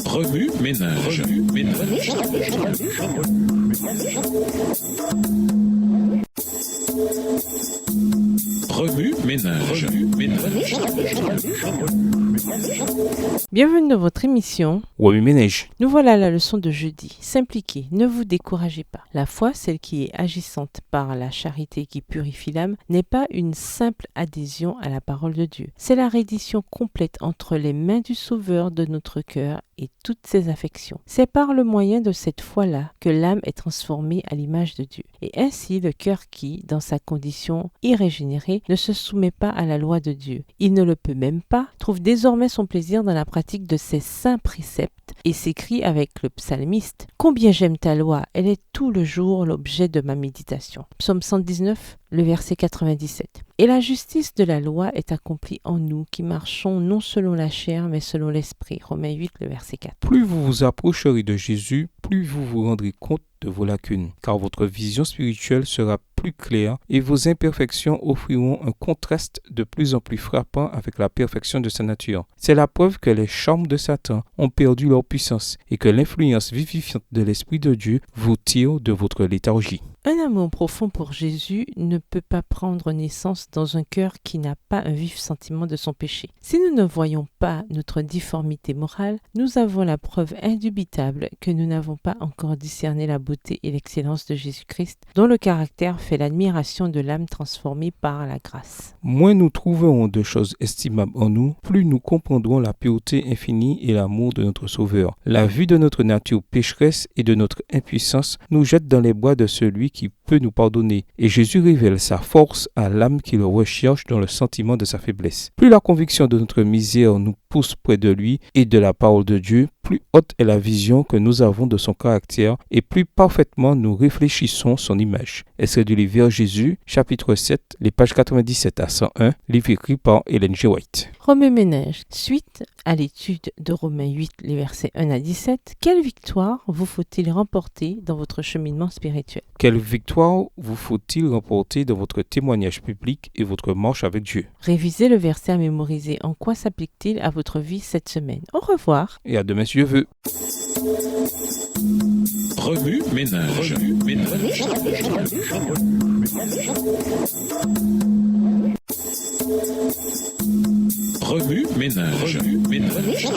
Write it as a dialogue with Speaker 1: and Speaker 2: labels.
Speaker 1: Remue ménage. Remue ménage.
Speaker 2: Bienvenue dans votre émission.
Speaker 3: Remue ménage.
Speaker 2: Nous voilà à la leçon de jeudi. S'impliquer, ne vous découragez pas. La foi, celle qui est agissante par la charité qui purifie l'âme, n'est pas une simple adhésion à la parole de Dieu. C'est la reddition complète entre les mains du Sauveur de notre cœur et toutes ses affections. C'est par le moyen de cette foi-là que l'âme est transformée à l'image de Dieu. Et ainsi, le cœur qui, dans sa condition irrégénérée, ne se soumet pas à la loi de Dieu, il ne le peut même pas, trouve désormais son plaisir dans la pratique de ses saints préceptes et s'écrie avec le psalmiste « Combien j'aime ta loi, elle est tout le jour l'objet de ma méditation ». Psaume 119, le verset 97. Et la justice de la loi est accomplie en nous qui marchons non selon la chair mais selon l'esprit. Romains 8, le verset 4.
Speaker 3: Plus vous vous approcherez de Jésus, plus vous vous rendrez compte de vos lacunes, car votre vision spirituelle sera plus claire et vos imperfections offriront un contraste de plus en plus frappant avec la perfection de sa nature. C'est la preuve que les charmes de Satan ont perdu leur puissance et que l'influence vivifiante de l'Esprit de Dieu vous tire de votre léthargie.
Speaker 2: Un amour profond pour Jésus ne peut pas prendre naissance dans un cœur qui n'a pas un vif sentiment de son péché. Si nous ne voyons pas notre difformité morale, nous avons la preuve indubitable que nous n'avons pas encore discerné la beauté et l'excellence de Jésus-Christ, dont le caractère fait l'admiration de l'âme transformée par la grâce.
Speaker 3: Moins nous trouverons de choses estimables en nous, plus nous comprendrons la pureté infinie et l'amour de notre Sauveur. La vue de notre nature pécheresse et de notre impuissance nous jette dans les bras de celui qui peut nous pardonner, et Jésus révèle sa force à l'âme qui le recherche dans le sentiment de sa faiblesse. Plus la conviction de notre misère nous pousse près de lui et de la parole de Dieu, plus haute est la vision que nous avons de son caractère et plus parfaitement nous réfléchissons son image. Extrait du livre Vers Jésus, chapitre 7, les pages 97 à 101, livre écrit par Ellen G. White.
Speaker 2: Remue ménage. Suite à l'étude de Romains 8, les versets 1 à 17, quelle victoire vous faut-il remporter dans votre cheminement spirituel?
Speaker 3: Quelle victoire vous faut-il remporter dans votre témoignage public et votre marche avec Dieu?
Speaker 2: Révisez le verset à mémoriser. En quoi s'applique-t-il à votre vie cette semaine? Au revoir.
Speaker 3: Et à demain si Dieu veut.
Speaker 1: Remue ménage. Remue ménage.